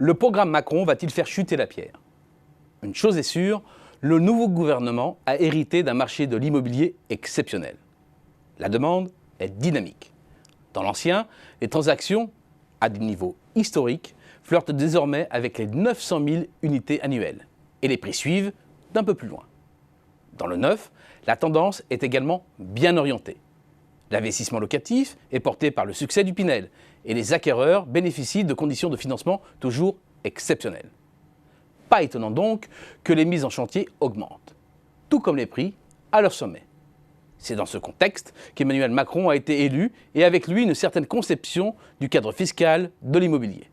Le programme Macron va-t-il faire chuter la pierre? Une chose est sûre, le nouveau gouvernement a hérité d'un marché de l'immobilier exceptionnel. La demande est dynamique. Dans l'ancien, les transactions, à des niveaux historiques, flirtent désormais avec les 900 000 unités annuelles. Et les prix suivent d'un peu plus loin. Dans le neuf, la tendance est également bien orientée. L'investissement locatif est porté par le succès du Pinel et les acquéreurs bénéficient de conditions de financement toujours exceptionnelles. Pas étonnant donc que les mises en chantier augmentent, tout comme les prix à leur sommet. C'est dans ce contexte qu'Emmanuel Macron a été élu et avec lui une certaine conception du cadre fiscal de l'immobilier.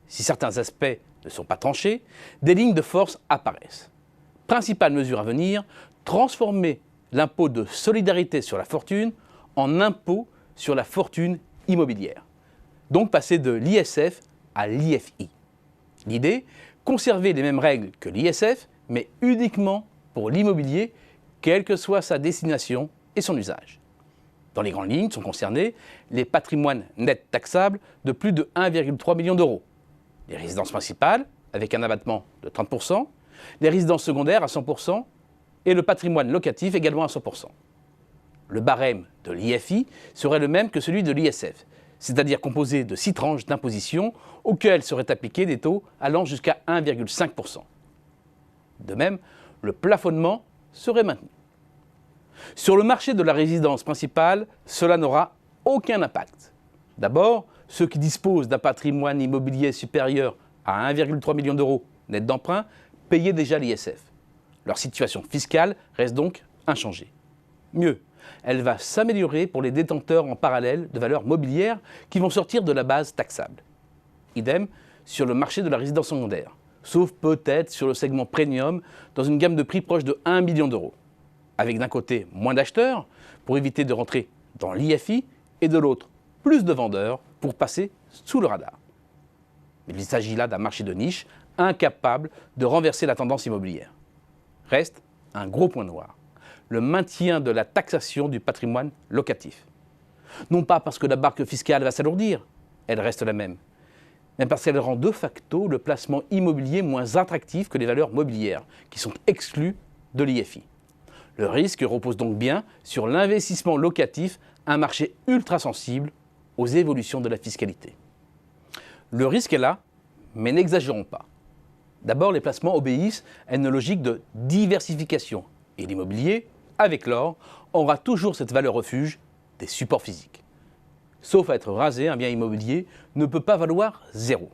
Si certains aspects ne sont pas tranchés, des lignes de force apparaissent. Principale mesure à venir, transformer l'impôt de solidarité sur la fortune en impôt sur la fortune immobilière. Donc passer de l'ISF à l'IFI. L'idée, conserver les mêmes règles que l'ISF, mais uniquement pour l'immobilier, quelle que soit sa destination et son usage. Dans les grandes lignes sont concernés les patrimoines nets taxables de plus de 1,3 million d'euros, les résidences principales avec un abattement de 30%, les résidences secondaires à 100% et le patrimoine locatif également à 100%. Le barème de l'IFI serait le même que celui de l'ISF, c'est-à-dire composé de 6 tranches d'imposition auxquelles seraient appliqués des taux allant jusqu'à 1,5%. De même, le plafonnement serait maintenu. Sur le marché de la résidence principale, cela n'aura aucun impact. D'abord, ceux qui disposent d'un patrimoine immobilier supérieur à 1,3 million d'euros net d'emprunt payaient déjà l'ISF. Leur situation fiscale reste donc inchangée. Mieux, elle va s'améliorer pour les détenteurs en parallèle de valeurs mobilières qui vont sortir de la base taxable. Idem sur le marché de la résidence secondaire, sauf peut-être sur le segment premium dans une gamme de prix proche de 1 million d'euros. Avec d'un côté moins d'acheteurs pour éviter de rentrer dans l'IFI et de l'autre plus de vendeurs pour passer sous le radar. Il s'agit là d'un marché de niche incapable de renverser la tendance immobilière. Reste un gros point noir, le maintien de la taxation du patrimoine locatif. Non pas parce que la barque fiscale va s'alourdir, elle reste la même, mais parce qu'elle rend de facto le placement immobilier moins attractif que les valeurs mobilières, qui sont exclues de l'IFI. Le risque repose donc bien sur l'investissement locatif, un marché ultra sensible aux évolutions de la fiscalité. Le risque est là, mais n'exagérons pas. D'abord, les placements obéissent à une logique de diversification, et l'immobilier, avec l'or, aura toujours cette valeur refuge des supports physiques. Sauf à être rasé, un bien immobilier ne peut pas valoir zéro.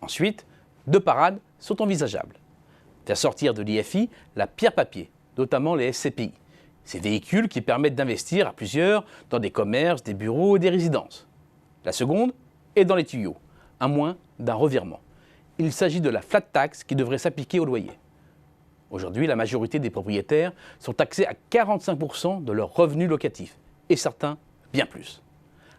Ensuite, 2 parades sont envisageables. Faire sortir de l'IFI la pierre papier, notamment les SCPI, ces véhicules qui permettent d'investir à plusieurs dans des commerces, des bureaux et des résidences. La seconde est dans les tuyaux, à moins d'un revirement. Il s'agit de la flat tax qui devrait s'appliquer au loyer. Aujourd'hui, la majorité des propriétaires sont taxés à 45% de leurs revenus locatifs, et certains bien plus.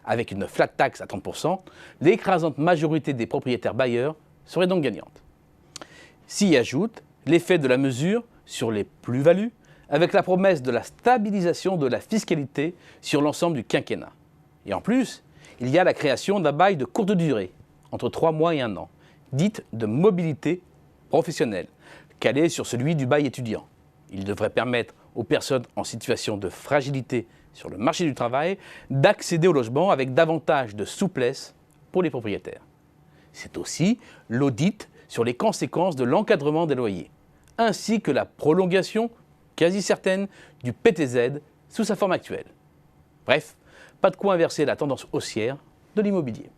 Avec une flat tax à 30%, l'écrasante majorité des propriétaires bailleurs serait donc gagnante. S'y ajoute l'effet de la mesure sur les plus-values, avec la promesse de la stabilisation de la fiscalité sur l'ensemble du quinquennat. Et en plus, il y a la création d'un bail de courte durée, entre 3 mois et 1 an, dite de mobilité professionnelle, calée sur celui du bail étudiant. Il devrait permettre aux personnes en situation de fragilité sur le marché du travail d'accéder au logement avec davantage de souplesse pour les propriétaires. C'est aussi l'audit sur les conséquences de l'encadrement des loyers, ainsi que la prolongation quasi certaine du PTZ sous sa forme actuelle. Bref, pas de quoi inverser la tendance haussière de l'immobilier.